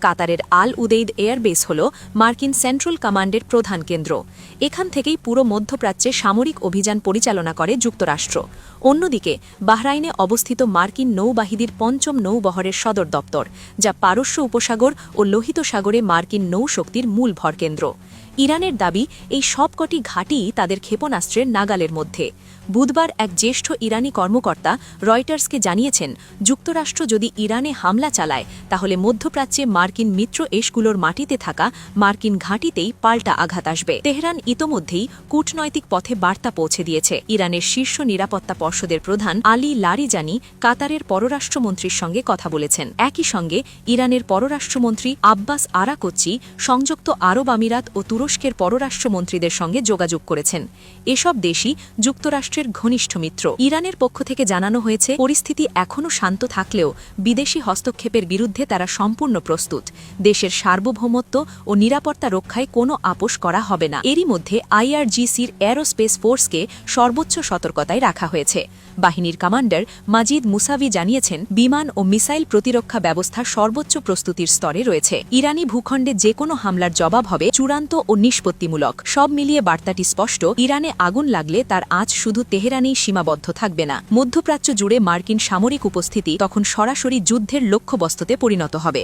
কাতারের আল উদেইদ এয়ারবেস হল মার্কিন সেন্ট্রাল কমান্ডের প্রধান কেন্দ্র। এখান থেকেই পুরো মধ্যপ্রাচ্যে সামরিক অভিযান পরিচালনা করে যুক্তরাষ্ট্র। অন্যদিকে বাহরাইনে অবস্থিত মার্কিন নৌবাহিনীর ৫ম নৌবহরের সদর দপ্তর, যা পারস্য উপসাগর ও লোহিত সাগরে মার্কিন নৌশক্তির মূল ভরকেন্দ্র। ইরানের দাবি, এই সবকটি ঘাঁটি তাদের ক্ষেপণাস্ত্রের নাগালের মধ্যে। বুধবার এক জ্যেষ্ঠ ইরানি কর্মকর্তা রয়টার্সকে জানিয়েছেন, যুক্তরাষ্ট্র যদি ইরানে হামলা চালায় তাহলে মধ্যপ্রাচ্যে মার্কিন মিত্র দেশগুলোর মাটিতে থাকা মার্কিন ঘাঁটিতেই পাল্টা আঘাত আসবে। তেহরান ইতোমধ্যেই কূটনৈতিক পথে বার্তা পৌঁছে দিয়েছে। ইরানের শীর্ষ নিরাপত্তা পর্ষদের প্রধান আলী লারিজানি কাতারের পররাষ্ট্রমন্ত্রীর সঙ্গে কথা বলেছেন। একই সঙ্গে ইরানের পররাষ্ট্রমন্ত্রী আব্বাস আরাকচ্চি সংযুক্ত আরব আমিরাত ও তুরস্কের পররাষ্ট্রমন্ত্রীদের সঙ্গে যোগাযোগ করেছেন। এসব দেশই যুক্তরাষ্ট্রের ঘনিষ্ঠ মিত্র। ইরানের পক্ষ থেকে জানানো হয়েছে, পরিস্থিতি এখনও শান্ত থাকলেও বিদেশি হস্তক্ষেপের বিরুদ্ধে তারা সম্পূর্ণ প্রস্তুত। দেশের সার্বভৌমত্ব ও নিরাপত্তা রক্ষায় কোনো আপোষ করা হবে না। এরই মধ্যে আইআরজিসির এরোস্পেস ফোর্সকে সর্বোচ্চ সতর্কতায় রাখা হয়েছে। বাহিনীর কমান্ডার মাজিদ মুসাভি জানিয়েছেন, বিমান ও মিসাইল প্রতিরক্ষা ব্যবস্থা সর্বোচ্চ প্রস্তুতির স্তরে রয়েছে। ইরানি ভূখণ্ডে যে কোনো হামলার জবাব হবে চূড়ান্ত ও নিষ্পত্তিমূলক। সব মিলিয়ে বার্তাটি স্পষ্ট, ইরানে আগুন লাগলে তার আঁচ শুধু তেহরানেই সীমাবদ্ধ থাকবে না। মধ্যপ্রাচ্য জুড়ে মার্কিন সামরিক উপস্থিতি তখন সরাসরি যুদ্ধের লক্ষ্যবস্তুতে পরিণত হবে।